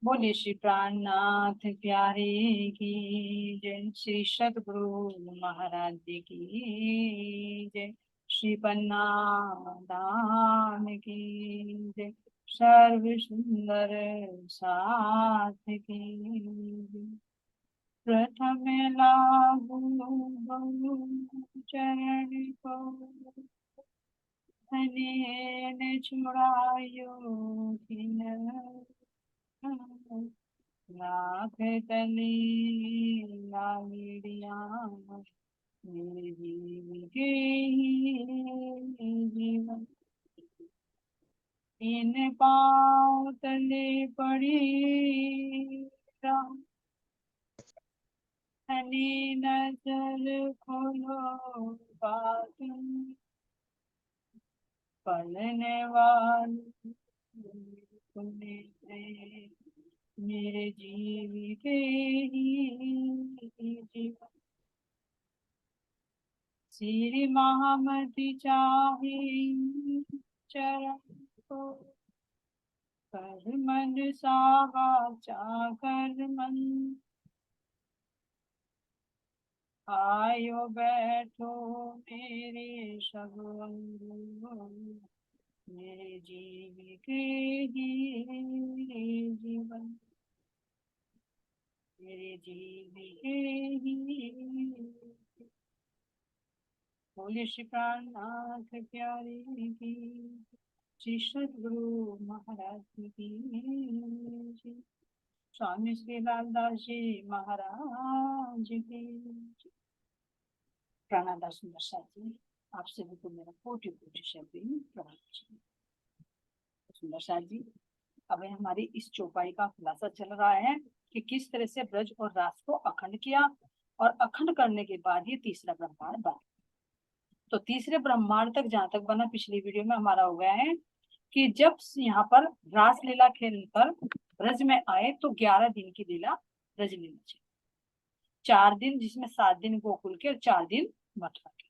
बोलिए श्री प्राणनाथ प्यारे की जय। श्री सतगुरु महाराज जी की जय। श्री पन्नादान की जय। सर्व सुंदर साथ की जय। प्रथम लागू बहु चरण को धने छुड़ायो किन लाख तली लालिया मेरे जीव के ही जीवन इन पाँव तले पड़ी राम हनी नजर खोलो बात पढ़ने वाली तुम्हें मेरे जीव के ही जीवन श्री महामति चाहे चरण को कर मन सावा चाकर मन आयो बैठो मेरे सब अंग मेरे जीव के ही जीवन मेरे जीव के ही। बोले श्री प्राणनाथ प्यारे की श्री सद्गुरु महाराज की जय। स्वामी श्री लालदास जी महाराज की। प्राणादास सुंदर साथ जी, आप सभी को मेरा कोटि कोटि शब्द प्रणाम। सुंदर साथ जी, अब हमारी इस चौपाई का खुलासा चल रहा है कि किस तरह से ब्रज और रास को अखंड किया और अखंड करने के बाद ये तीसरा ब्रह्मांड बना। तो तीसरे ब्रह्मांड तक जहां तक बना पिछली वीडियो में हमारा हो गया है कि जब यहाँ पर रास लीला खेलकर ब्रज में आए तो 11 दिन की लीला ब्रज लीला चली। 4 दिन जिसमें 7 दिन गोकुल के और 4 दिन मथुरा के।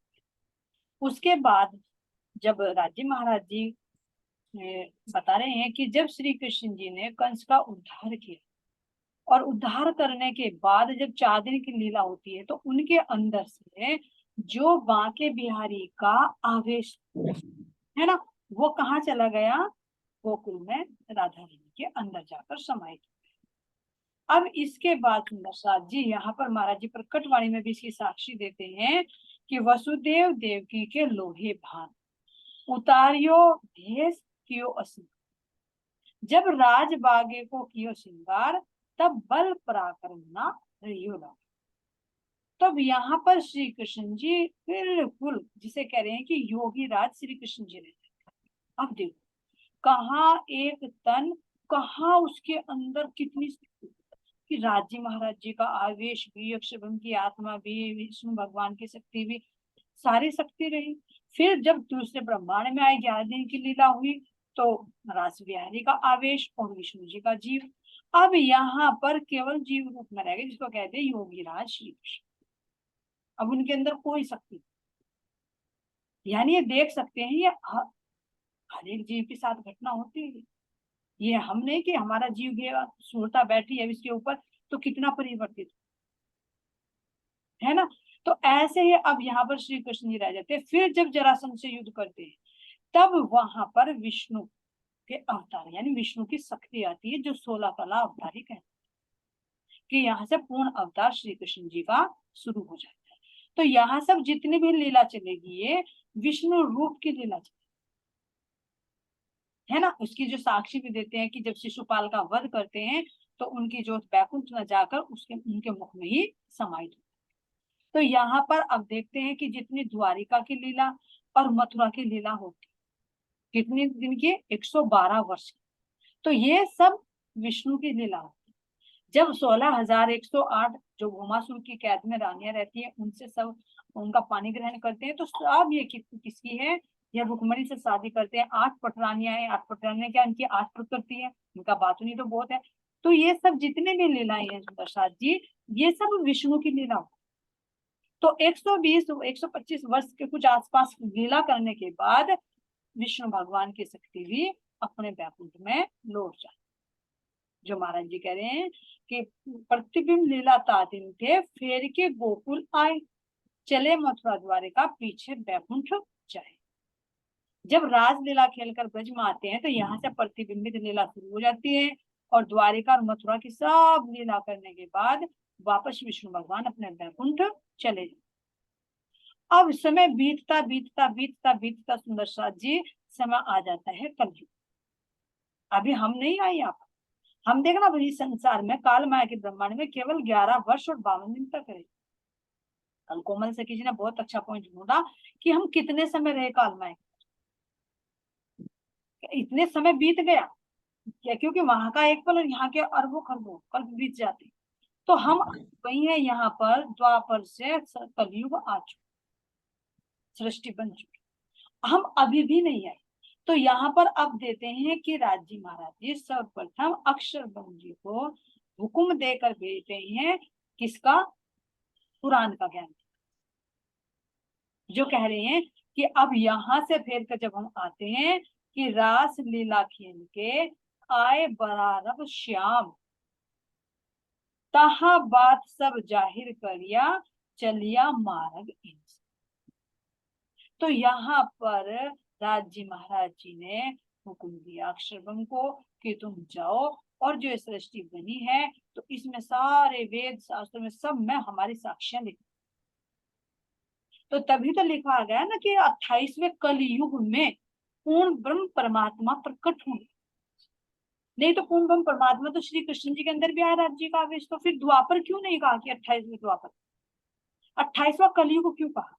उसके बाद जब राजी महाराज जी बता रहे हैं कि जब श्री कृष्ण जी ने कंस का उद्धार किया और उद्धार करने के बाद जब 4 दिन की लीला होती है तो उनके अंदर से जो बांके बिहारी का आवेश है ना, वो कहाँ चला गया? गोकुल में राधा रानी के अंदर जाकर समाहित। अब इसके बाद सुंदर साथ जी यहाँ पर महाराज जी प्रकटवाणी में भी इसकी साक्षी देते हैं कि वसुदेव देवकी के लोहे भान उतारियो भेष कियो असिंगार। जब राज बागे को कियो श्रृंगार तब बल पराक्रम ना रहियो लाग। तब यहाँ पर श्री कृष्ण जी बिल्कुल जिसे कह रहे हैं कि योगी राज श्री कृष्ण जी रहते। अब देखो कहाँ एक तन, कहाँ उसके अंदर कितनी कि राजी महाराज जी का आवेश भी, अक्षरभंग की आत्मा भी, विष्णु भगवान की शक्ति भी, सारी शक्ति रही। फिर जब दूसरे ब्रह्मांड में आए 11 दिन की लीला हुई तो रास बिहारी का आवेश और विष्णु जी का जीव। अब यहाँ पर केवल जीव रूप में रह गए जिसको कहते हैं योगी राज श्री कृष्ण। अब उनके अंदर कोई शक्ति, यानी ये देख सकते हैं ये हर एक जीव के साथ घटना होती है। ये हम नहीं कि हमारा जीव गया सुरता बैठी है इसके ऊपर तो कितना परिवर्तित है ना। तो ऐसे ही अब यहाँ पर श्री कृष्ण जी रह जाते हैं। फिर जब जरासंध से युद्ध करते हैं तब वहां पर विष्णु के अवतार यानी विष्णु की शक्ति आती है जो 16 कला अवतारी कहते हैं कि यहाँ से पूर्ण अवतार श्री कृष्ण जी का शुरू हो जाता है। तो यहाँ सब जितनी भी लीला चलेगी ये विष्णु रूप की लीला चलेगी, है ना। उसकी जो साक्षी भी देते हैं कि जब शिशुपाल का वध करते हैं तो उनकी जोत बैकुंठ न जाकर उसके उनके मुख में ही समाहित। तो यहाँ पर अब देखते हैं कि जितनी द्वारिका की लीला और मथुरा की लीला होती कितने दिन की? 112 वर्ष की। तो ये सब विष्णु की लीला होती। जब 16,108 जो भूमासुर की कैद में रानियां रहती हैं उनसे सब उनका पानी ग्रहण करते हैं तो सब ये किसकी है? या रुक्मणी से शादी करते हैं। 8 पटरानियां हैं। 8 पटरानियां क्या इनकी 8 पुत्र करती है, इनका बात नहीं तो बहुत है। तो ये सब जितने भी लीलाएं हैं प्रसाद जी ये सब विष्णु की लीला होती। तो 120 125 वर्ष के कुछ आसपास लीला करने के बाद विष्णु भगवान की शक्ति भी अपने बैकुंठ में लौट जाती। जो महाराज जी कह रहे हैं कि प्रतिबिंब लीला तातिन थे, फेर के गोकुल आए, चले मथुरा द्वारिका, पीछे बैकुंठ जाए। जब रासलीला खेलकर ब्रज में आते हैं तो यहाँ से प्रतिबिंबित लीला शुरू हो जाती है, और द्वारिका और मथुरा की सब लीला करने के बाद वापस विष्णु भगवान अपने बैकुंठ चले जाते। अब समय बीतता बीतता बीतता बीतता सुंदर साथ जी, समय आ जाता है कलयुग। अभी हम नहीं आए यहाँ पर, हम देखना भाई संसार में काल माया के ब्रह्मांड में केवल 11 वर्ष और 52 दिन तक रहे। कल कोमल से किसी ने बहुत अच्छा पॉइंट ढूंढा कि हम कितने समय रहे काल माया, इतने समय बीत गया क्या? क्योंकि वहां का एक पल और यहाँ के अरबों खरबों कल्प बीत जाते। तो हम वही है यहाँ पर, द्वापर से कलयुग आ चुके, सृष्टि बन चुकी, हम अभी भी नहीं आए। तो यहाँ पर अब देते हैं कि राजी महाराज जी सर्वप्रथम अक्षर ब्रह्म जी को हुक्म देकर भेजते हैं, किसका? पुराण का ज्ञान। जो कह रहे हैं कि अब यहाँ से फेर कर जब हम आते हैं कि रास लीला खेल के आए बरारब श्याम, तहा बात सब जाहिर करिया, चलिया मार्ग इनसे। तो यहाँ पर राजी महाराज जी ने हुक्म दिया अक्षरब्रह्म को कि तुम जाओ, और जो सृष्टि बनी है तो इसमें सारे वेद शास्त्र में सब में हमारी साक्ष्यां लिखी। तो तभी तो लिखा गया ना कि 28वें कलयुग में पूर्ण ब्रह्म परमात्मा प्रकट होंगे। नहीं तो पूर्ण ब्रह्म परमात्मा तो श्री कृष्ण जी के अंदर भी आया राज्य का आवेश, तो फिर द्वापर क्यों नहीं कहा कि 28वें द्वापर, 28वां कलयुग क्यों कहा?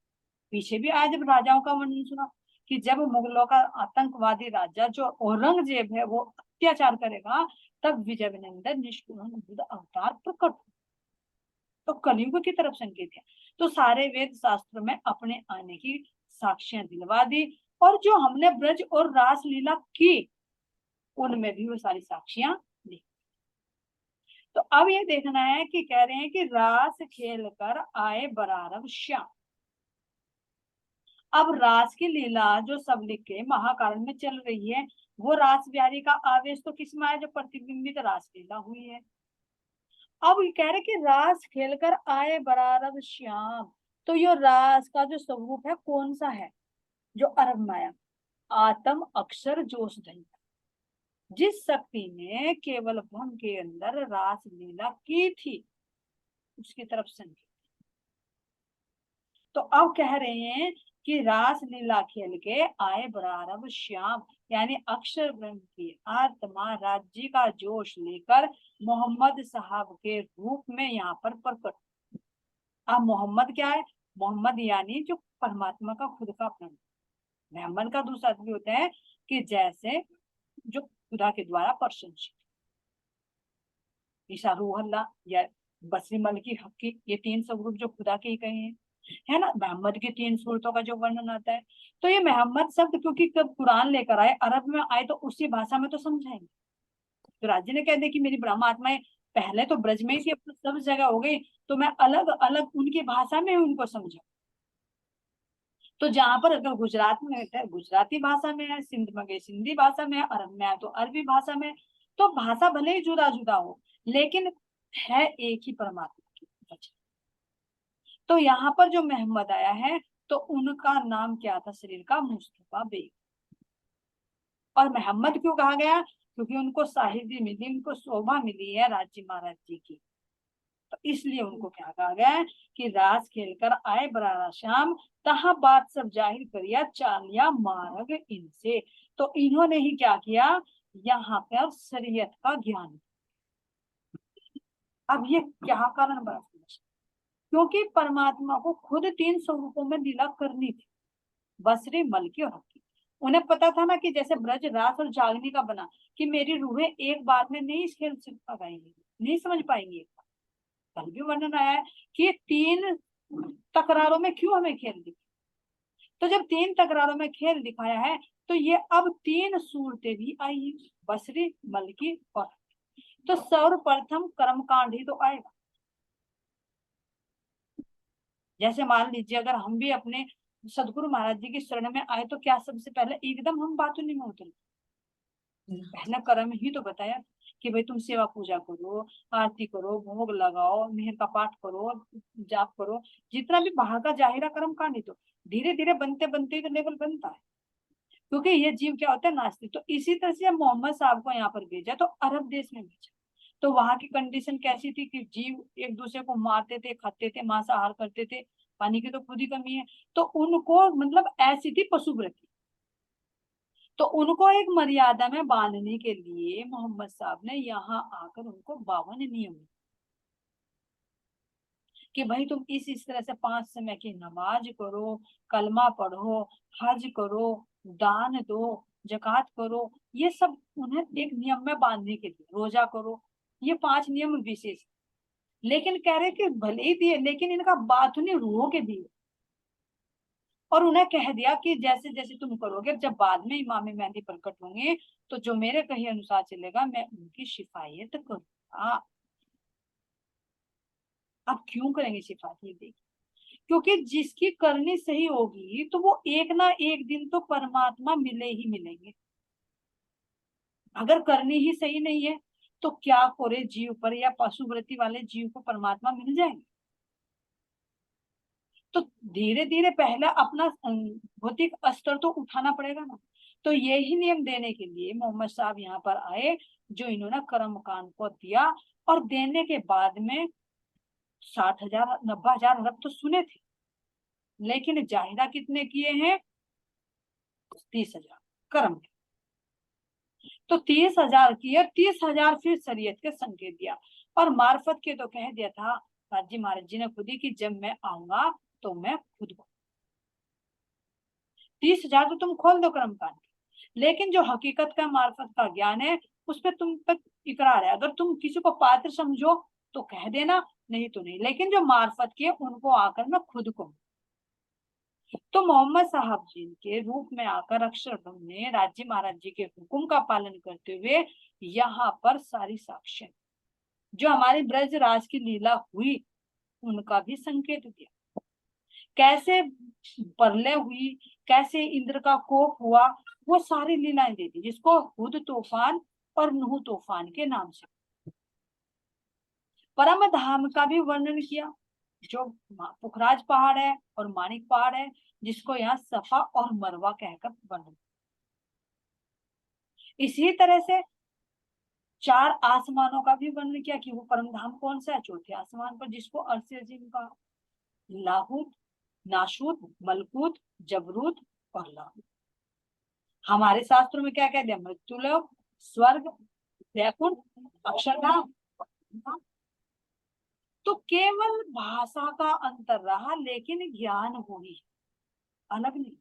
पीछे भी आया जब राजाओं का वर्णन सुना कि जब मुगलों का आतंकवादी राजा जो औरंगजेब है वो अत्याचार करेगा, तब विजय नंदन निष्कुल बुद्ध अवतार प्रकट। तो कलयुग की तरफ संकेत है। तो सारे वेद शास्त्र में अपने आने की साक्ष्यां दिलवा दी, और जो हमने ब्रज और रास लीला की उनमें भी वो सारी साक्ष्यां दी। तो अब ये देखना है कि कह रहे हैं कि रास खेल कर आए बरारब श्याम। अब रास की लीला जो सब लिख के महाकारण में चल रही है, वो रास बिहारी का आवेश तो किसमें आया? जो प्रतिबिंबित रास लीला हुई है। अब ये कह रहे कि रास खेलकर आए बरारब श्याम, तो ये रास का जो स्वरूप है कौन सा है? जो अरब माया, आत्म अक्षर जोश धन, जिस शक्ति ने केवल ब्रह्म के अंदर रास लीला की थी, उसकी तरफ संकेत। तो अब कह रहे हैं कि रास लीला खेल के आए बरारब श्याम, यानी अक्षर ब्रह्म की आत्मा राज्य का जोश लेकर मोहम्मद साहब के रूप में यहाँ पर प्रकट। अब मोहम्मद क्या है? मोहम्मद यानी जो परमात्मा का खुद का प्रण। मोहम्मद का दूसरा अर्थ भी होता है कि जैसे जो खुदा के द्वारा प्रशंसित, ईसा रूह अल्लाह या बसरी मल की हक्की, ये 3 स्वरूप जो खुदा के ही कहे हैं, है ना। मोहम्मद की 3 सूरतों का जो वर्णन आता है, तो ये मोहम्मद शब्द क्योंकि कब कुरान लेकर आए, अरब में आए, तो उसी भाषा में तो समझाएंगे। तो राज्य ने कह दिया कि मेरी ब्रह्म आत्माएं पहले तो ब्रज में ही थी, अब तो सब जगह हो गई, तो मैं अलग अलग उनकी भाषा में उनको समझा। तो जहां पर अगर गुजरात में है गुजराती भाषा में है, सिंध में गए सिंधी भाषा में है, अरब में आए तो अरबी भाषा में, तो भाषा भले ही जुदा जुदा हो लेकिन है एक ही परमात्मा की वचन। तो यहाँ पर जो मोहम्मद आया है तो उनका नाम क्या था शरीर का? मुस्तफा बेग। और मोहम्मद क्यों कहा गया? क्योंकि उनको साहिबी मिली, उनको शोभा मिली है राज्य महाराज जी की, तो इसलिए उनको क्या कहा गया है कि रास खेलकर आए बरारा श्याम, तहा बात सब जाहिर करिया, चालिया मार्ग इनसे। तो इन्होंने ही क्या किया? यहाँ पर शरीयत का ज्ञान। अब ये क्या कारण बना? क्योंकि परमात्मा को खुद 3 स्वरूपों में लीला करनी थी, बसरी मलकी और हकी। उन्हें पता था ना कि जैसे ब्रज रास और जागनी का बना, कि मेरी रूहें एक बार में नहीं इस खेल से पाएंगी, नहीं समझ पाएंगी। कल भी वर्णन आया है कि 3 तकरारों में क्यों हमें खेल दिखा। तो जब 3 तकरारों में खेल दिखाया है तो ये अब 3 सूरतें भी आई है, बसरी मलकी और। तो सर्वप्रथम कर्मकांड ही तो आएगा। जैसे मान लीजिए अगर हम भी अपने सदगुरु महाराज जी की शरण में आए तो क्या सबसे पहले एकदम हम बातों में उतरे? पहला कर्म ही तो बताया कि भाई तुम सेवा पूजा करो, आरती करो, भोग लगाओ, मेहर का पाठ करो, जाप करो, जितना भी बाहर का जाहिरा कर्म कांड है। तो धीरे धीरे बनते बनते तो लेवल बनता है, क्योंकि ये जीव क्या होता है, नास्तिक। तो इसी तरह से मोहम्मद साहब को यहाँ पर भेजा, तो अरब देश में भेजा। तो वहां की कंडीशन कैसी थी कि जीव एक दूसरे को मारते थे, खाते थे, मांसाहार करते थे, पानी की तो खुद ही कमी है। तो उनको मतलब ऐसी थी पशुवृत्ति। तो उनको एक मर्यादा में बांधने के लिए मोहम्मद साहब ने यहाँ आकर उनको 52 नियम, कि भाई तुम इस तरह से 5 समय की नमाज करो, कलमा पढ़ो, हज करो, दान दो, जकात करो, ये सब उन्हें एक नियम में बांधने के लिए, रोजा करो, ये 5 नियम विशेष। लेकिन कह रहे कि भले ही दिए, लेकिन इनका बात उन्हें रो के दिए, और उन्हें कह दिया कि जैसे जैसे तुम करोगे, जब बाद में इमाम मेहदी प्रकट होंगे, तो जो मेरे कहे अनुसार चलेगा, मैं उनकी शिफायत करूंगा। अब क्यों करेंगे शिफायत, ये देखिए, क्योंकि जिसकी करनी सही होगी तो वो एक ना एक दिन तो परमात्मा मिले ही मिलेंगे। अगर करनी ही सही नहीं है, तो क्या कोरे जीव पर या पशुवृत्ति वाले जीव को परमात्मा मिल जाएंगे। तो धीरे धीरे पहला अपना भौतिक स्तर तो उठाना पड़ेगा ना। तो यही नियम देने के लिए मोहम्मद साहब यहाँ पर आए, जो इन्होंने कर्म कांड को दिया। और देने के बाद में 60,000 90,000 अरब तो सुने थे, लेकिन जाहिरा कितने किए हैं, 30,000 कर्म के। तो 30,000 किए, 30,000 फिर शरीयत के संकेत दिया, और मार्फत के तो कह दिया था राजी महाराज जी ने खुद ही, कि जब मैं आऊंगा तो मैं खुद को 30,000 तो तुम खोल दो कर्म कांड, लेकिन जो हकीकत का मार्फत का ज्ञान है, उस पर तुम तक इकरार है। अगर तुम किसी को पात्र समझो तो कह देना, नहीं तो नहीं। लेकिन जो मार्फत के, उनको आकर मैं खुद को। तो मोहम्मद साहब जी के रूप में आकर अक्षर ब्रह्म ने राज्य महाराज जी के हुक्म का पालन करते हुए यहाँ पर सारी साक्ष्य, जो हमारी ब्रजराज की लीला हुई, उनका भी संकेत दिया। कैसे परले हुई, कैसे इंद्र का कोप हुआ, वो सारी लीलाएं दे दी, जिसको हुद तूफान और नूह तूफान के नाम से। परम धाम का भी वर्णन किया, जो पुखराज पहाड़ है और मानिक पहाड़ है, जिसको यहाँ सफा और मरवा कहकर वर्णन। इसी तरह से 4 आसमानों का भी वर्णन किया, कि वो परम धाम कौन सा है, चौथे आसमान पर, जिसको अर्श अजीम का, लाहूत, नाशूत, मलकूत, जबरूत और लाहूत। हमारे शास्त्रों में क्या कहते हैं, मृत्युलोक, स्वर्ग, वैकुंठ, अक्षरधाम। तो केवल भाषा का अंतर रहा, लेकिन ज्ञान वही अलग नहीं।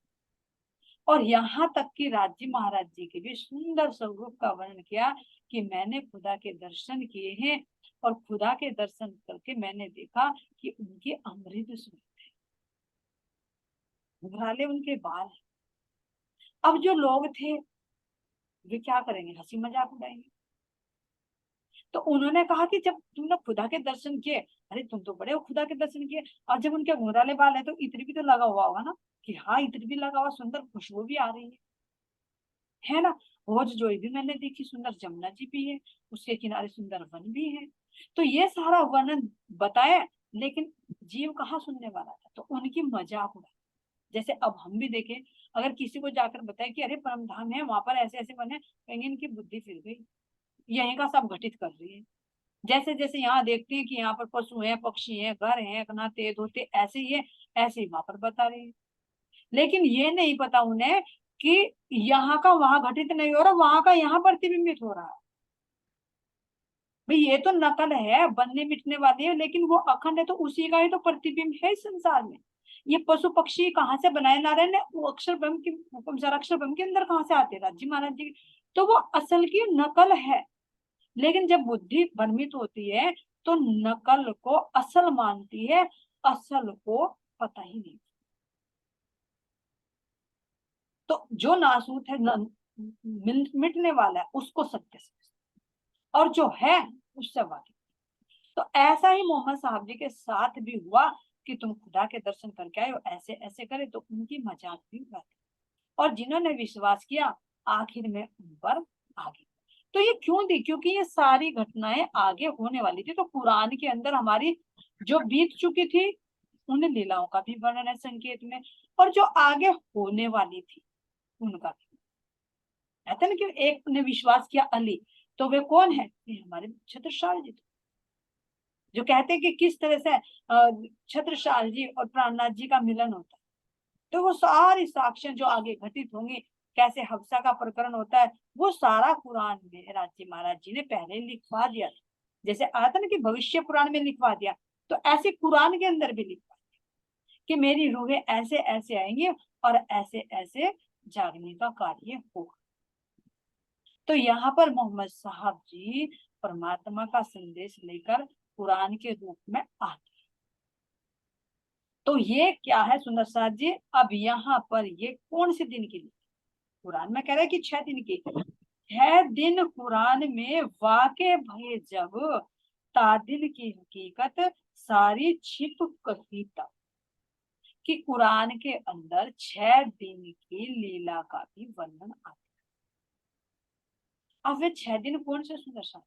और यहाँ तक कि राज्य महाराज जी के भी सुंदर स्वरूप का वर्णन किया, कि मैंने खुदा के दर्शन किए हैं, और खुदा के दर्शन करके मैंने देखा कि उनके अमृत स्वरूप है, घुघराले उनके बाल हैं। अब जो लोग थे वे क्या करेंगे, हंसी मजाक उड़ाएंगे। तो उन्होंने कहा कि जब तुमने खुदा के दर्शन किए, अरे तुम तो बड़े हो, खुदा के दर्शन किए, और जब उनके घुंघराले बाल है तो इत्र भी तो लगा हुआ होगा ना, कि हाँ इत्र भी लगा हुआ, सुंदर खुशबू भी आ रही है ना। भोज जोई भी मैंने देखी, सुंदर जमुना जी भी है, उसके किनारे सुंदर वन भी है। तो ये सारा वर्णन बताया, लेकिन जीव कहाँ सुनने वाला था, तो उनकी मजाक उड़ा। जैसे अब हम भी देखें, अगर किसी को जाकर बताए कि अरे परम धाम है, वहां पर ऐसे ऐसे बने, कहेंगे इनकी बुद्धि फिर गई, यहीं का सब घटित कर रही है। जैसे जैसे यहाँ देखते हैं कि यहाँ पर पशु हैं, पक्षी हैं, घर हैं, नाते धोते ऐसे ही है, ऐसे ही वहां पर बता रहे हैं। लेकिन ये नहीं पता उन्हें कि यहाँ का वहां घटित नहीं हो रहा, वहां का यहाँ प्रतिबिंबित हो रहा है। भाई ये तो नकल है, बनने मिटने वाली है, लेकिन वो अखंड है, तो उसी का ही तो प्रतिबिंब है इस संसार में। ये पशु पक्षी कहाँ से बनाए नारायण ने, वो अक्षर ब्रह्म की हुक्म से, अक्षर ब्रह्म के अंदर कहाँ से आते हैं, राज्य महाराज जी। तो वो असल की नकल है। लेकिन जब बुद्धि भ्रमित होती है, तो नकल को असल मानती है, असल को पता ही नहीं। तो जो नासूत है, मिटने वाला है, उसको सत्य समझता, और जो है उससे वाकिफ। तो ऐसा ही मोहम्मद साहब जी के साथ भी हुआ, कि तुम खुदा के दर्शन करके आए हो, ऐसे ऐसे करे, तो उनकी मजाक भी उड़ाते। और जिन्होंने विश्वास किया, आखिर में उन पर आ गई। तो ये क्यों दी? क्योंकि ये सारी घटनाएं आगे होने वाली थी। तो कुरान के अंदर हमारी जो बीत चुकी थी उन लीलाओं का भी वर्णन है संकेत में, और जो आगे होने वाली थी उनका भी। कहते ना कि एक ने विश्वास किया अली, तो वे कौन है? ये हमारे छत्रसाल जी, जो कहते हैं कि किस तरह से छत्रसाल जी और प्राणनाथ जी का मिलन होता है। तो वो सारी साक्ष्य जो आगे घटित होंगी, कैसे हफ्सा का प्रकरण होता है, वो सारा कुरान में राजी महाराज जी ने पहले लिखवा दिया था। जैसे आता ना कि भविष्य पुराण में लिखवा दिया, तो ऐसे कुरान के अंदर भी लिखवा दिया कि मेरी रूहें ऐसे ऐसे आएंगी और ऐसे ऐसे जागने का कार्य होगा। तो यहाँ पर मोहम्मद साहब जी परमात्मा का संदेश लेकर कुरान के रूप में आते। तो ये क्या है सुंदर साथ जी? अब यहाँ पर ये कौन से दिन के लिए? कुरान में कह रहा है कि 6 दिन की, 6 दिन कुरान में वाक़े भये जब तादिल की हकीकत सारी छिप कही तब, कि कुरान के अंदर 6 दिन की लीला का भी वर्णन आता है। अब वे 6 दिन कौन से सुंदर साथ?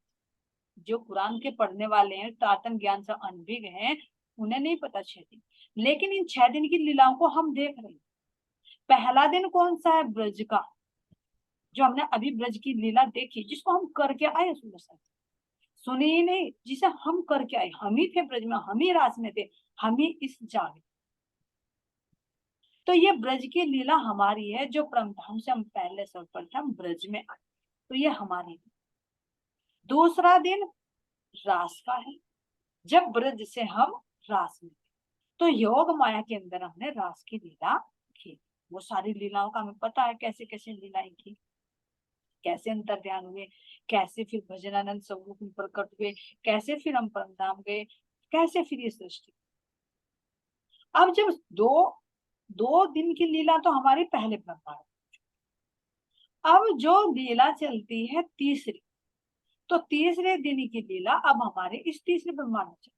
जो कुरान के पढ़ने वाले हैं, तातन ज्ञान से अनभिज्ञ हैं, उन्हें नहीं पता 6 दिन, लेकिन इन 6 दिन की लीलाओं को हम देख रहे हैं। पहला दिन कौन सा है? ब्रज का, जो हमने अभी ब्रज की लीला देखी, जिसको हम करके आए सुंदर साथ। सुनी ही नहीं, जिसे हम करके आए, हम ही थे ब्रज में, हम ही रास में थे, हम ही इस जाग। तो ये ब्रज की लीला हमारी है, जो परमधाम से हम पहले सर्वप्रथम ब्रज में आए, तो ये हमारी। दूसरा दिन रास का है, जब ब्रज से हम रास में, तो योग माया के अंदर हमने रास की लीला की। वो सारी लीलाओं का हमें पता है, कैसे कैसे लीलाएं की, कैसे अंतर ध्यान हुए, कैसे फिर भजनानंद स्वरूप में प्रकट हुए, कैसे फिर हम परमधाम गए, कैसे फिर ये सृष्टि। अब जब दो दो दिन की लीला तो हमारी पहले ब्रह्मांड, अब जो लीला चलती है तीसरी, तो तीसरे दिन की लीला अब हमारे इस तीसरे ब्रह्मांड में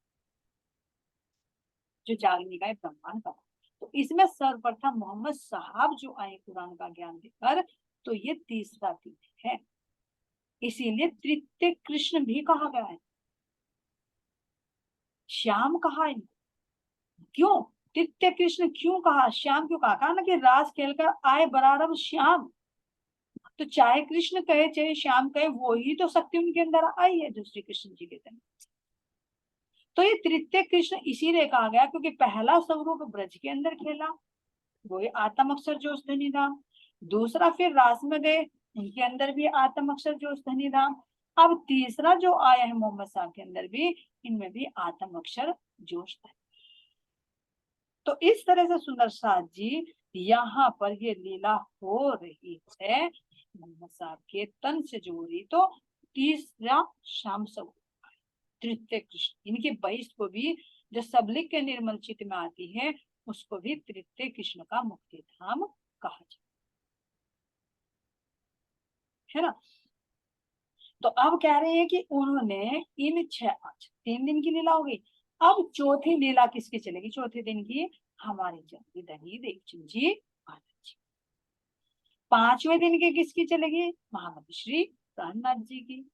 जो जागने का ब्रह्मांड का। तो इसमें सर्वप्रथम मोहम्मद साहब जो आए कुरान का ज्ञान देकर, तो ये तीसरा दिन है, इसीलिए तृतीय कृष्ण भी कहा गया है, श्याम कहा है। क्यों तृतीय कृष्ण क्यों कहा, श्याम क्यों कहा? ना कि रास खेलकर आए बराबर श्याम, तो चाहे कृष्ण कहे चाहे श्याम कहे, वो ही तो शक्ति उनके अंदर आई है जो श्री कृष्ण जी के अंदर। तो ये तृतीय कृष्ण इसीलिए कहा गया क्योंकि पहला स्वरूप ब्रज के अंदर खेला, वो आत्म अक्षर जोश धनी धाम। दूसरा फिर रास में गए, उनके अंदर भी आत्म अक्षर जोश धनी धाम। अब तीसरा जो आया है मोहम्मद साहब के अंदर भी, इनमें भी आत्म अक्षर जोश धनी। तो इस तरह से सुंदर साथ जी यहाँ पर ये लीला हो रही है मोहम्मद साहब के तन से जोड़ी। तो तीसरा शाम स्वरूप तृतीय कृष्ण, इनके 22 को भी जो सबलिक के निर्मल चित्त में आती है, उसको भी तृतीय कृष्ण का मुक्ति धाम कहा जाता है ना। तो अब कह रहे हैं कि उन्होंने इन 3 दिन की लीला हो गई। अब चौथी लीला किसकी चलेगी? चौथे दिन की हमारी चलेगी दही देवचंद जी महाराज जी। 5वें दिन की किसकी चलेगी? महामती श्री प्राणनाथ जी की।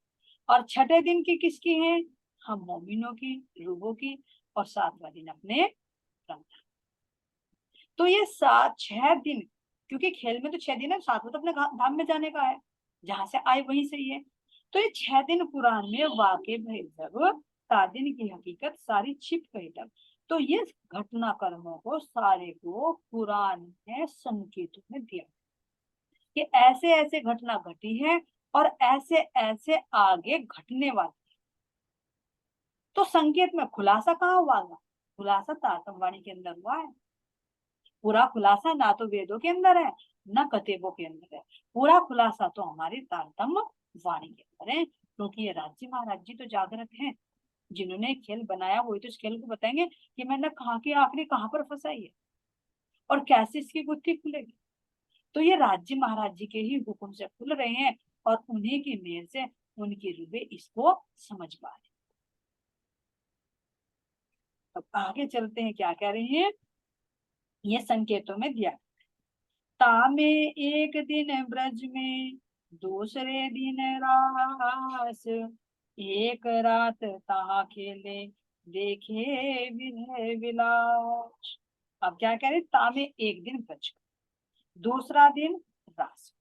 और 6ठे दिन की किसकी है? हम मोमिनों की, रूबों की। और 7वां दिन अपने प्रमदान। तो ये 6 दिन, क्योंकि खेल में तो 6 दिन है, 7वां तो अपने धाम में जाने का है, जहां से आए वहीं से ही है। तो ये 6 दिन कुरान में वाक़े भय जब तादिन की हकीकत सारी छिप गई तब, तो ये घटना कर्मों को सारे को कुरान ने संकेत में दिया कि ऐसे ऐसे घटना घटी है और ऐसे ऐसे आगे घटने वाली। तो संकेत में खुलासा कहाँ हुआ? खुलासा तारतम्य के अंदर हुआ है। पूरा खुलासा ना तो वेदों के अंदर है, ना कतेबों के अंदर है। पूरा खुलासा तो हमारी तारतम्य वाणी के अंदर है, क्योंकि ये राज्य महाराज जी तो जागृत हैं, जिन्होंने खेल बनाया वही तो इस खेल को बताएंगे कि मैंने कहाँ की आखिरी कहाँ पर फंसाई है और कैसे इसकी गुत्थी खुलेगी। तो ये राज्य महाराज जी के ही हुक्म से खुल रहे हैं और उन्हीं की मेहर से उनकी रूबे इसको समझ पा रहे। अब आगे चलते हैं, क्या कह रहे हैं ये संकेतों में दिया। तामे एक दिन ब्रज में दूसरे दिन रास, एक रात ताहा खेले, देखे विरह विलास। अब क्या कह रहे, ता में एक दिन ब्रज, दूसरा दिन रास।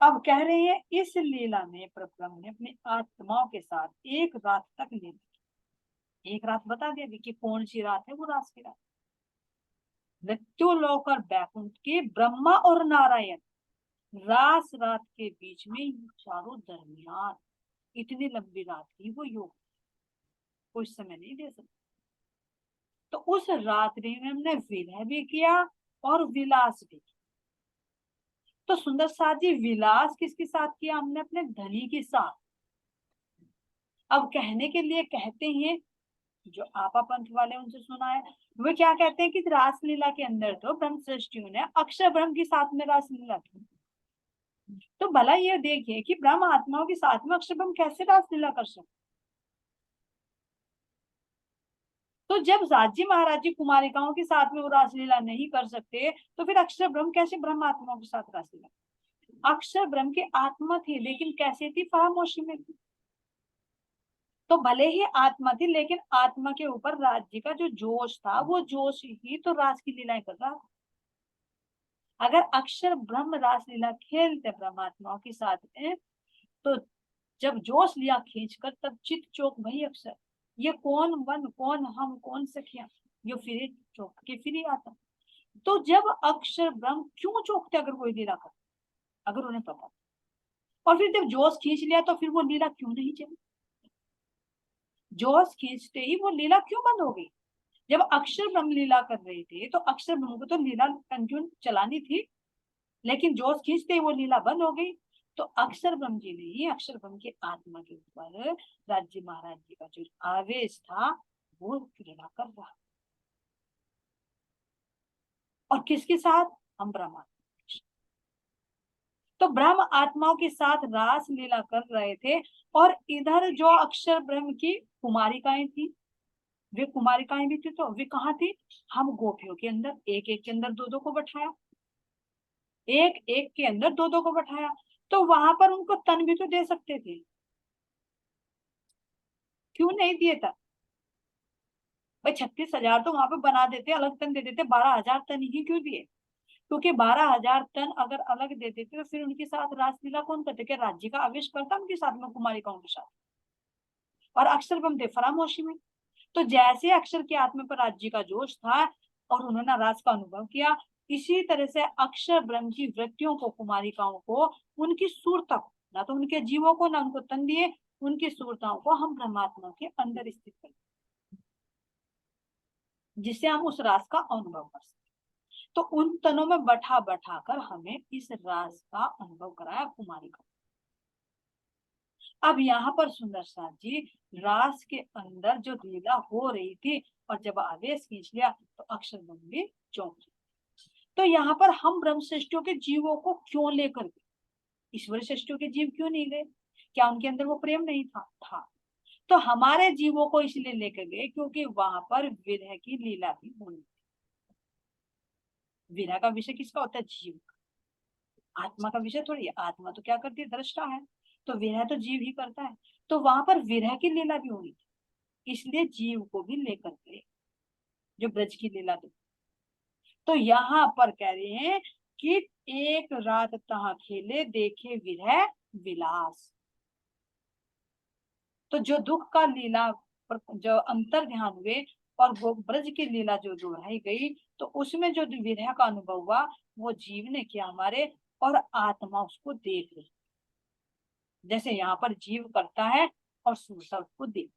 अब कह रहे हैं इस लीला में प्रभु ने अपनी आत्माओं के साथ एक रात तक लीला की। एक रात बता दिया कि कौन सी रात है, वो रास की रात। मृत्यु लोक और बैकुंठ के ब्रह्मा और नारायण रास रात के बीच में चारों दरमियान इतनी लंबी रात की वो योग कुछ समय नहीं दे सकते। तो उस रात्रि में हमने विरह भी किया और विलास भी किया। तो सुंदर साथ जी विलास किसके साथ किया हमने, अपने धनी के साथ। अब कहने के लिए कहते हैं, जो आपा पंथ वाले उनसे सुना है, वे क्या कहते हैं कि रासलीला के अंदर तो ब्रह्म सृष्टियों ने अक्षर ब्रह्म के साथ में रासलीला की। तो भला ये देखिए कि ब्रह्म आत्माओं के साथ में अक्षर ब्रह्म कैसे रासलीला कर सकते। तो जब राज्य महाराज जी कुमारिकाओं के साथ में वो रासलीला नहीं कर सकते, तो फिर अक्षर ब्रह्म कैसे ब्रह्म आत्माओं के साथ रासलीला। अक्षर ब्रह्म की आत्मा थी, लेकिन कैसे थी, फरामोशी में थी। तो भले ही आत्मा थी, लेकिन आत्मा के ऊपर राज्य का जो जोश था, वो जोश ही तो रास की लीलाएं कर रहा था। अगर अक्षर ब्रह्म रासलीला खेलते ब्रह्मात्माओं के साथ में, तो जब जोश लिया खींचकर, तब चित चौक वही अक्षर, ये कौन वन कौन हम कौन सखिया, ये फिर चौक के फिर ही आता। तो जब अक्षर ब्रह्म क्यों चौकते अगर कोई लीला कर, अगर उन्हें पता, और फिर जब जोश खींच लिया तो फिर वो लीला क्यों नहीं चली। जोश खींचते ही वो लीला क्यों बंद हो गई। जब अक्षर ब्रह्म लीला कर रहे थे तो अक्षर ब्रह्म को तो लीला कंटिन्यू चलानी थी, लेकिन जोश खींचते ही वो लीला बंद हो गई। तो अक्षर ब्रह्म जी ने ही अक्षर ब्रह्म की आत्मा के ऊपर राज्य महाराज जी का जो आवेश था वो लीला कर रहा। और किसके साथ, हम ब्रह्मा। तो ब्रह्म आत्माओं के साथ रास लीला कर रहे थे। और इधर जो अक्षर ब्रह्म की कुमारिकाएं थी, वे कुमारिकाएं भी थी, तो वे कहाँ थी, हम गोपियों के अंदर एक एक के अंदर दो दो को बैठाया, एक एक के अंदर दो दो को बैठाया। तो वहां पर उनको तन भी तो दे सकते थे, क्यों नहीं दिए था। भाई 36,000 तो वहां पे बना देते, अलग तन दे देते, 12,000 तन ही क्यों दिए। क्योंकि 12,000 टन अगर अलग दे देते तो फिर उनके साथ रासलीला कौन करते, क्या राज्य का आवेश करता उनके साथ में, कुमारिकाओं के साथ। और अक्षर बम थे फरामोशी में। तो जैसे अक्षर के आत्मा पर राज्य का जोश था और उन्होंने रास का अनुभव किया, इसी तरह से अक्षर ब्रह्म की वृत्तियों को, कुमारिकाओं को, उनकी सूरता को, ना तो उनके जीवों को ना उनको तन दिए, उनकी सूरताओं को हम ब्रह्मात्मा के अंदर स्थित करें, जिससे हम उस रास का अनुभव कर सकें। तो उन तनों में बैठा बैठा कर हमें इस रास का अनुभव कराया कुमारिका। अब यहाँ पर सुंदर साथ जी रास के अंदर जो लीला हो रही थी, और जब आवेश खींच लिया तो अक्षर ब्रह्म भी चौंक गए। तो यहाँ पर हम ब्रह्म सृष्टियों के जीवों को क्यों लेकर गए, ईश्वर सृष्टियों के जीव क्यों नहीं गए, क्या उनके अंदर वो प्रेम नहीं था। तो हमारे जीवों को इसलिए लेकर गए क्योंकि वहां पर विरह की लीला भी होनी। विरह का विषय किसका होता है, जीव का। आत्मा का विषय थोड़ी है, आत्मा तो क्या करती है, दृष्टा है। तो विरह तो जीव ही करता है। तो वहां पर विरह की लीला भी होनी थी, इसलिए जीव को भी लेकर गए, जो ब्रज की लीला थी। तो यहाँ पर कह रहे हैं कि एक रात तहाँ खेले, देखे विरह विलास। तो जो दुख का लीला पर जो अंतर ध्यान हुए, और वो ब्रज की लीला जो दोहराई गई, तो उसमें जो विरह का अनुभव हुआ, वो जीव ने किया हमारे, और आत्मा उसको देख रही, जैसे यहाँ पर जीव करता है और सूरता उसको देख।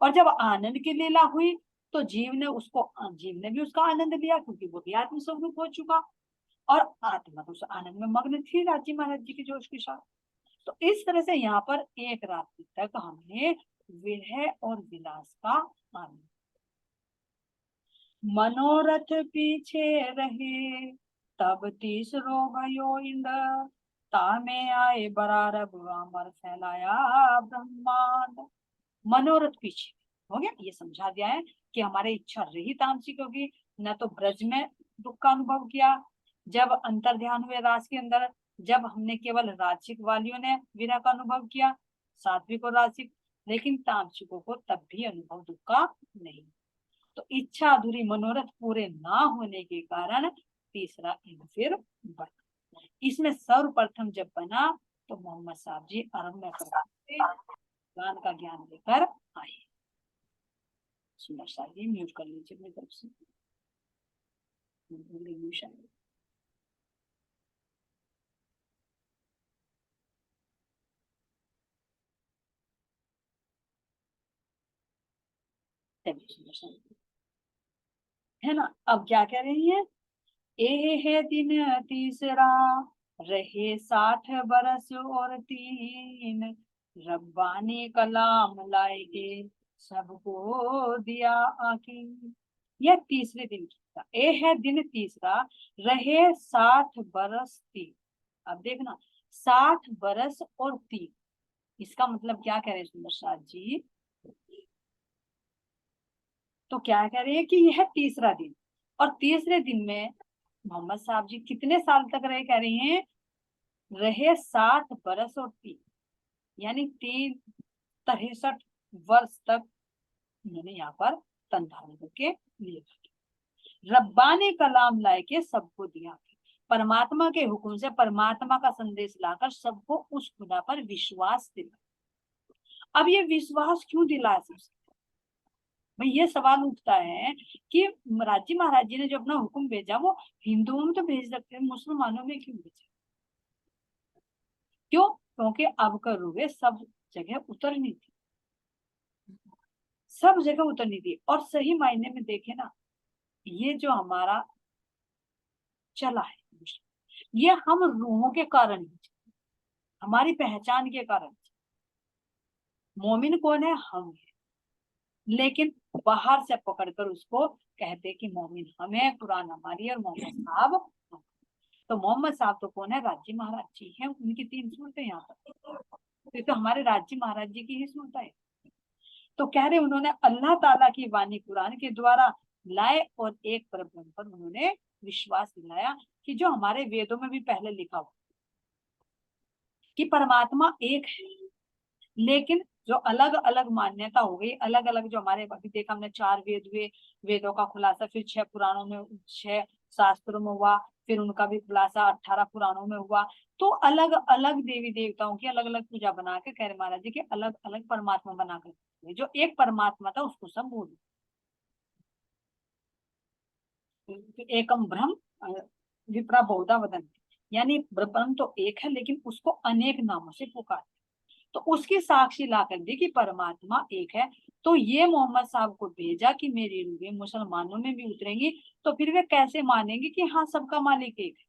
और जब आनंद की लीला हुई, तो जीव ने भी उसका आनंद लिया, क्योंकि वो भी आत्मस्वरूप हो चुका, और आत्मा तो उस आनंद में मग्न थी राज्य महाराज जी के जोश के साथ। तो इस तरह से यहाँ पर एक रात्रि तक हमने विरह और विलास का आनंद। मनोरथ पीछे रहे, तब तीसरो भयो इंद्र, तामे आए बरारब अमर फैलाया ब्रह्मांड। मनोरथ पीछे हो गया, ये समझा दिया है कि हमारी इच्छा रही तामसिक होगी, न तो ब्रज में दुख का अनुभव किया, जब अंतर ध्यान हुए रास के अंदर जब हमने केवल राजसिक वालियों ने विरह का अनुभव किया, सात्विक और राजसिक, लेकिन तामसिकों को तब भी अनुभव दुख का नहीं। तो इच्छा अधूरी, मनोरथ पूरे ना होने के कारण तीसरा इन फिर बना। इसमें सर्वप्रथम जब बना तो मोहम्मद साहब जी अरण्य ज्ञान का ज्ञान लेकर आए। सुंदर साहब जी म्यूट कर लीजिए अपनी तरफ से। है ना। अब क्या कह रही है, ए है दिन तीसरा, रहे 60 बरस और 3, रब्बानी कलाम लाएगे सबको दिया आकी। यह तीसरे दिन की था। ए है दिन तीसरा, रहे 60 बरस 3। अब देखना 60 बरस और 3, इसका मतलब क्या कह रहे हैं सुंदर साथ जी, तो क्या कह रहे हैं कि यह तीसरा दिन, और तीसरे दिन में मोहम्मद साहब जी कितने साल तक रहे, कह रही हैं रहे 60 बरस और 3, यानी 63 वर्ष तक उन्होंने यहाँ पर तन धारण करके लिए। रब्बा ने कलाम लाए के सबको दिया, परमात्मा के हुक्म से परमात्मा का संदेश लाकर सबको उस खुदा पर विश्वास दिला। अब ये विश्वास क्यों दिलाया सबसे, भाई ये सवाल उठता है कि राजी महाराज जी ने जो अपना हुक्म भेजा वो हिंदुओं में तो भेज सकते हैं, मुसलमानों में क्यों भेजा? क्यों? क्योंकि अब का रुए सब जगह उतरनी थी, सब जगह उतरनी थी। और सही मायने में देखे ना, ये जो हमारा चला है ये हम रूहों के कारण ही, हमारी पहचान के कारण। मोमिन कौन है? हम है, लेकिन बाहर से पकड़कर उसको कहते कि मोमिन हम है, कुरान हमारी और मोहम्मद साहब। तो मोहम्मद साहब तो कौन है? राज्य महाराज जी हैं, उनकी 3 सूरतें यहाँ पर, तो हमारे राज्य महाराज जी की ही सूरत है। तो कह रहे उन्होंने अल्लाह ताला की वाणी कुरान के द्वारा लाए और एक परब्रह्म पर उन्होंने विश्वास दिलाया कि जो हमारे वेदों में भी पहले लिखा हुआ कि परमात्मा एक है, लेकिन जो अलग अलग मान्यता हो गई, अलग अलग जो हमारे अभी देखा हमने 4 वेद हुए, वेदों का खुलासा फिर 6 पुराणों में, 6 शास्त्रों में हुआ, फिर उनका भी खुलासा 18 पुराणों में हुआ। तो अलग अलग देवी देवताओं की अलग अलग पूजा बना के कह रहे महाराज जी के अलग अलग परमात्मा बनाकर, जो एक परमात्मा था उसको सब बोल एकम ब्रह्म विप्रा बहुधा वदन, यानी ब्रह्म तो एक है लेकिन उसको अनेक नामों से पुकार, तो उसकी साक्षी ला कर दी कि परमात्मा एक है। तो ये मोहम्मद साहब को भेजा कि मेरी रूहें मुसलमानों में भी उतरेंगी, तो फिर वे कैसे मानेंगे कि हाँ सबका मालिक एक है,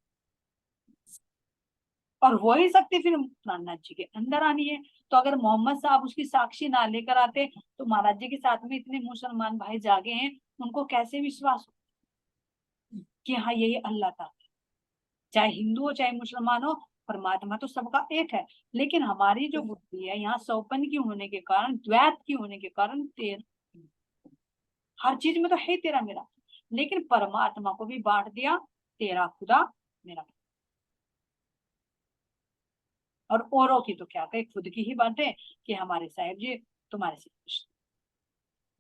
और वही शक्ति फिर प्राणनाथ जी के अंदर आनी है। तो अगर मोहम्मद साहब उसकी साक्षी ना लेकर आते तो महाराज जी के साथ में इतने मुसलमान भाई जागे हैं, उनको कैसे विश्वास कि हाँ यही अल्लाह था। चाहे हिंदू हो चाहे मुसलमान हो, परमात्मा तो सबका एक है, लेकिन हमारी जो बुद्धि है यहाँ सौपन की होने के कारण, द्वैत की होने के कारण हर चीज में तो है तेरा मेरा, लेकिन परमात्मा को भी बांट दिया, तेरा खुदा मेरा, और औरों की तो क्या कहे, खुद की ही बांटे कि हमारे साहेब जी तुम्हारे से कृष्ण,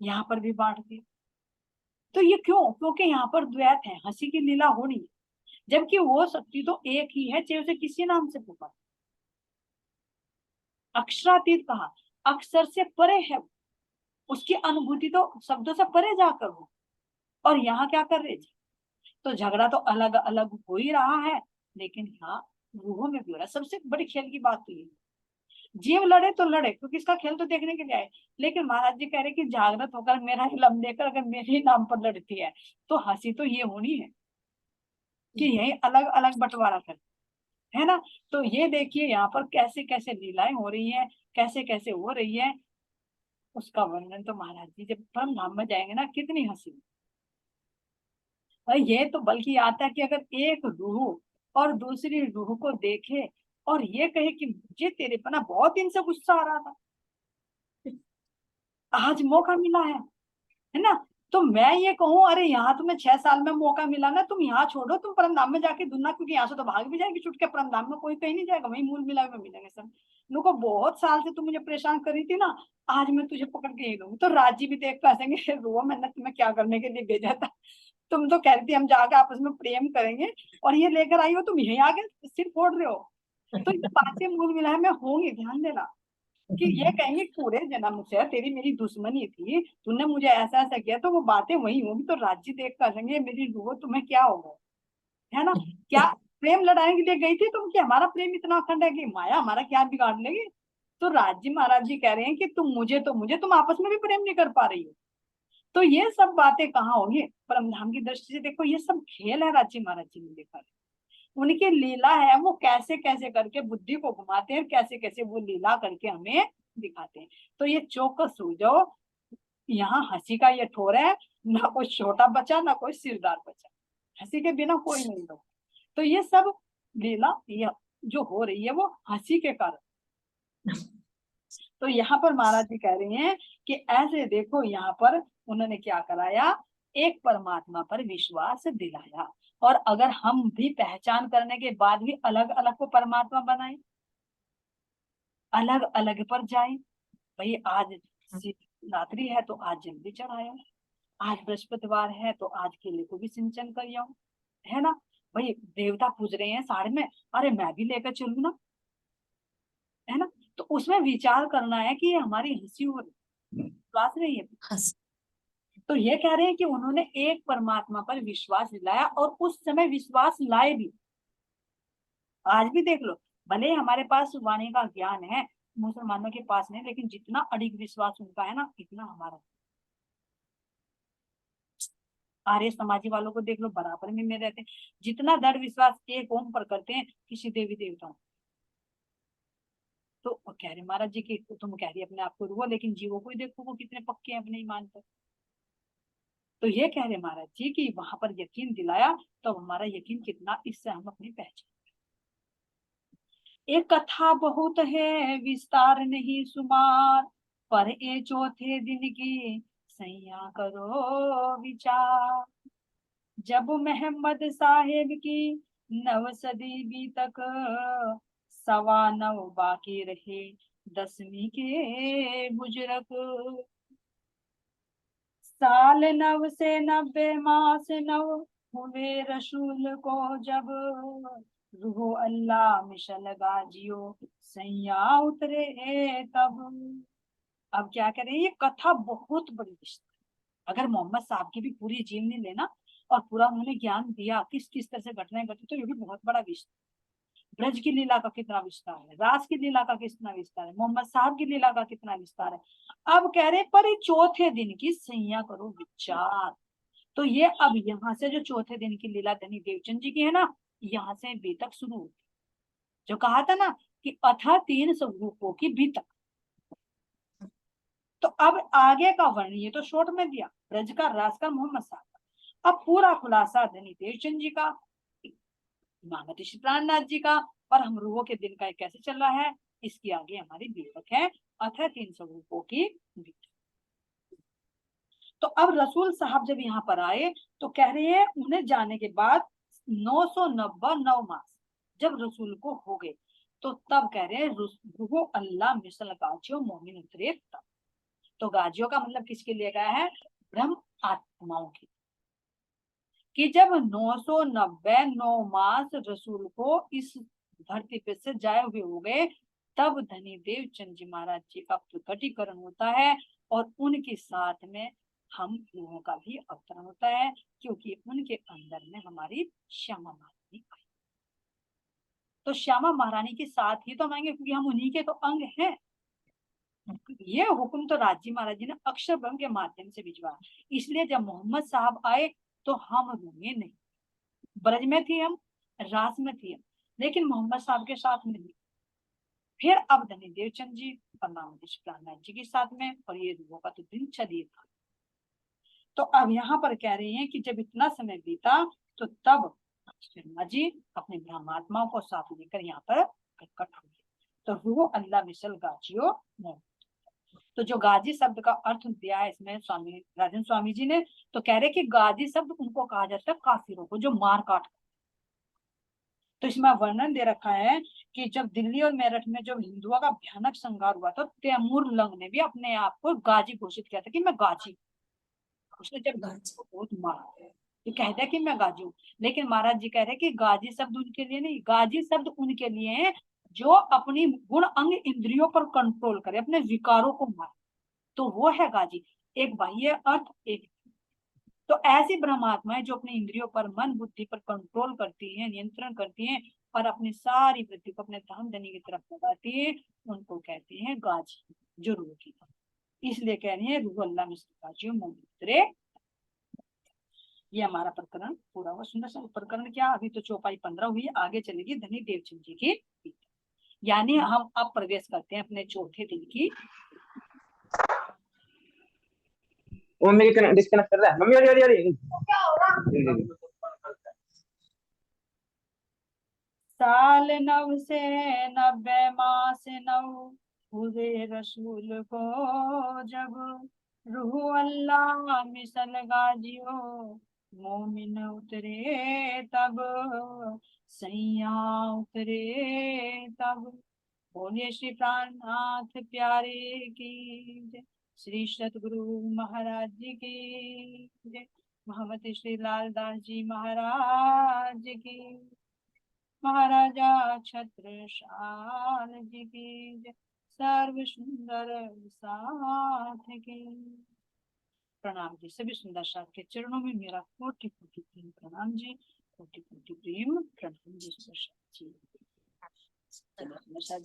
यहाँ पर भी बांट दिया। तो ये क्यों? क्योंकि यहाँ पर द्वैत है, हंसी की लीला हो रही है, जबकि वो शक्ति तो एक ही है, चाहे उसे किसी नाम से पुकार। अक्षरातीत कहा, अक्षर से परे है, उसकी अनुभूति तो शब्दों से परे जाकर हो। और यहाँ क्या कर रहे थे? तो झगड़ा तो अलग अलग हो ही रहा है, लेकिन यहाँ रूहों में भी हो रहा है। सबसे बड़ी खेल की बात तो ये, जीव लड़े तो लड़े क्योंकि इसका खेल तो देखने के लिए आए, लेकिन महाराज जी कह रहे कि जागृत होकर मेरा इलम लेकर अगर मेरे ही नाम पर लड़ती है तो हंसी तो ये होनी है कि यही अलग अलग बंटवारा कर, है ना। तो ये देखिए यहाँ पर कैसे कैसे लीलाएं हो रही हैं, कैसे कैसे हो रही है, उसका वर्णन तो महाराज जी जब परम धाम में जाएंगे ना कितनी हंसी। और ये तो बल्कि आता है कि अगर एक रूह और दूसरी रूह को देखे और ये कहे कि मुझे तेरे पर ना बहुत दिन से गुस्सा आ रहा था, आज मौका मिला है ना। तो मैं ये कहूँ, अरे यहाँ तुम्हें 6 साल में मौका मिला ना, तुम यहाँ छोड़ो, तुम परमधाम में जाके ढूंढना, क्योंकि यहाँ से तो भाग भी जाएगी छुट के, परमधाम में कोई कहीं नहीं जाएगा, वही मूल मिला में मिलेंगे सब। लोगों बहुत साल से तुम मुझे परेशान कर रही थी ना, आज मैं तुझे पकड़ के ही लूंगी। तो राजी भी देख पासेंगे, रो मैंने तुम्हें क्या करने के लिए भेजा था, तुम तो कह रही थी हम जाके आपस में प्रेम करेंगे, और ये लेकर आई हो तुम यहीं आगे सिर फोड़ रहे हो। तो ये बातें मूल मिला में होंगी, ध्यान देना, कि ये कहेंगे पूरे जन्म से तेरी मेरी दुश्मनी थी, तूने मुझे ऐसा ऐसा किया, तो वो बातें वही होंगी। तो राज्य देख कर कहेंगे मेरी रूह तुम्हें क्या होगा, है ना, क्या प्रेम लड़ाने के लिए गई थी तुम, कि हमारा प्रेम इतना अखंड है कि माया हमारा क्या बिगाड़ लेगी। तो राज्य महाराज जी कह रहे हैं कि तुम मुझे, तो मुझे, तुम आपस में भी प्रेम नहीं कर पा रही हो। तो ये सब बातें कहाँ होगी, परमधाम की दृष्टि से देखो, ये सब खेल है राज्य महाराज जी ने देखा है। उनकी लीला है, वो कैसे कैसे करके बुद्धि को घुमाते हैं, कैसे कैसे वो लीला करके हमें दिखाते हैं। तो ये चौकस हो जाओ, यहाँ हंसी का ये ठोर है, ना कोई छोटा बच्चा ना कोई सिरदार बच्चा, हंसी के बिना कोई नहीं हो। तो ये सब लीला ये जो हो रही है वो हंसी के कारण। तो यहाँ पर महाराज जी कह रहे हैं कि ऐसे देखो, यहाँ पर उन्होंने क्या कराया, एक परमात्मा पर विश्वास दिलाया। और अगर हम भी पहचान करने के बाद भी अलग अलग को परमात्मा बनाए, अलग अलग पर जाए, भाई आज शिवरात्रि है तो आज जल्दी चढ़ाया, आज बृहस्पतिवार है तो आज केले को भी सिंचन कर जाऊं, है ना, भाई देवता पूज रहे हैं साढ़े में, अरे मैं भी लेकर चलू ना, है ना। तो उसमें विचार करना है कि ये हमारी हंसी और विश्वास नहीं है। हंस तो ये कह रहे हैं कि उन्होंने एक परमात्मा पर विश्वास दिलाया, और उस समय विश्वास लाए भी। आज भी देख लो, भले ही हमारे पास वाणी का ज्ञान है, मुसलमानों के पास नहीं, लेकिन जितना अडिग विश्वास उनका है ना, इतना हमारा। आर्य समाजी वालों को देख लो, बराबर में रहते हैं, जितना दृढ़ विश्वास एक ओम पर करते हैं किसी देवी देवताओं। तो वो कह रहे महाराज जी की, तुम कह रही अपने आप को रुको, लेकिन जीवों को ही देखो वो कितने पक्के हैं अपने ईमान पर। तो ये कह रहे महाराज जी की वहां पर यकीन दिलाया, तो हमारा यकीन कितना, इससे हम अपनी पहचान। एक कथा बहुत है विस्तार नहीं सुमार, पर ए चौथे दिन की सैया करो विचार। जब मोहम्मद साहेब की 9 सदी तक, 9.25 बाकी रहे 10वीं के बुजुर्ग। साल 9 से 90 मास 9 हुए रसूल को जब, रूह अल्लाह मिशल गाजियो सैया उतरे तब। अब क्या करें, ये कथा बहुत बड़ी विस्तृत, अगर मोहम्मद साहब की भी पूरी जीवनी लेना और पूरा उन्होंने ज्ञान दिया किस किस तरह से घटनाएं घटी, तो ये भी बहुत बड़ा विस्तार। ब्रज की लीला का कितना विस्तार है, रास की लीला का कितना विस्तार है, मोहम्मद साहब की लीला का कितना विस्तार है। अब कह रहे पर ये चौथे दिन की सैया करो विचार। तो ये अब यहाँ से जो चौथे दिन की लीला धनी देवचंद जी की है ना, यहाँ से बीतक शुरू होती, जो कहा था ना कि अथा 3 स्वरूपों की बीतक। तो अब आगे का वर्णन ये तो शॉर्ट में दिया, ब्रज का, रास का, मोहम्मद साहब का। अब पूरा खुलासा धनी देवचंद जी का, महामती श्री प्राणनाथ जी का, और हम रूहों के दिन का कैसे चल रहा है, इसकी आगे हमारी दीपक है, अथ 3 स्वरूपों की बीतक। तो अब रसूल साहब जब यहाँ पर आए, तो कह रहे हैं उन्हें जाने के बाद 999 मास जब रसूल को हो गए, तो तब कह रहे हैं रूहो अल्लाह मिसल गाजियो मोमिन उतरे तब। तो गाजियों का मतलब किसके लिए गया है, ब्रह्म आत्माओं की, कि जब 999 मास रसूल को इस धरती पे से जाए हुए हो गए, तब धनी देव चंद जी महाराज जी का प्रकटीकरण होता है, और उनके साथ में हम लोगों का भी अवतरण होता है, क्योंकि उनके अंदर में हमारी श्यामा महारानी आई। तो श्यामा महारानी के साथ ही तो हम आएंगे, क्योंकि हम उन्हीं के तो अंग हैं। ये हुक्म तो राजी महाराज जी ने अक्षर ब्रह्म के माध्यम से भिजवाया, इसलिए जब मोहम्मद साहब आए तो हम रूंगे नहीं। ब्रज में थी हम, रास में थी हम, लेकिन मोहम्मद साहब के साथ में नहीं। फिर अब धनी देवचंद जी और नामदेश प्राणनाथ जी के साथ में, और ये रूहों का तो दिन चलिए था। तो अब यहाँ पर कह रहे हैं कि जब इतना समय बीता, तो तब शर्मा जी अपने ब्रह्मात्माओं को साथ लेकर यहाँ पर इकट्ठ हुए। तो रूह अल्लाह मिसल गाजियो मोह। तो जो गाजी शब्द का अर्थ दिया है इसमें स्वामी राजन स्वामी जी ने, तो कह रहे कि गाजी शब्द उनको कहा जाता है काफिरों को जो मार काट। तो इसमें वर्णन दे रखा है कि जब दिल्ली और मेरठ में जब हिंदुओं का भयानक संहार हुआ तो तैमूर लंग ने भी अपने आप को गाजी घोषित किया था कि मैं गाजी। उसने जब गाजी को बहुत मारा तो कहता है कि मैं गाजी हूँ। लेकिन महाराज जी कह रहे हैं कि गाजी शब्द उनके लिए नहीं, गाजी शब्द उनके लिए है जो अपनी गुण अंग इंद्रियों पर कंट्रोल करे, अपने विकारों को मारे, तो वो है गाजी। एक बाह्य अर्थ, एक तो ऐसी ब्रह्मात्माएं जो अपने इंद्रियों पर मन बुद्धि पर कंट्रोल करती हैं, नियंत्रण करती हैं और अपनी सारी वृत्ति को अपने धाम धनी की तरफ लगाती है, उनको कहते हैं गाजी, जो रूह की। इसलिए कह रही है रूह अल्लाह में गाजी मोहतरे। ये हमारा प्रकरण पूरा हुआ। सुंदर सा प्रकरण क्या, अभी तो चौपाई 15 हुई, आगे चलेगी धनी देवचंद जी की। यानी हम अब प्रवेश करते हैं अपने चौथे दिन की। मम्मी डिस्कनेक्ट कर रहा है, मम्मी अरे क्या हो रहा। साल नव से 90 मास नव हुए रसूल को जब, रूह अल्लाह मिसल गाजियो मोमिन उतरे तब, सैया उतरे तब। बोलिए श्री प्राणनाथ प्यारे की जय, श्री सतगुरु महाराज जी की जय, महमती श्री लालदास जी महाराज की, महाराजा छत्रसाल जी की जय, सर्व सुंदर साथ की। प्रणाम जी, सभी सुंदर साथ के चरणों में मेरा कोटि कोटि प्रेम प्रणाम जी, कोटि कोटि प्रेम प्रणाम जी सुंदर साथ जी।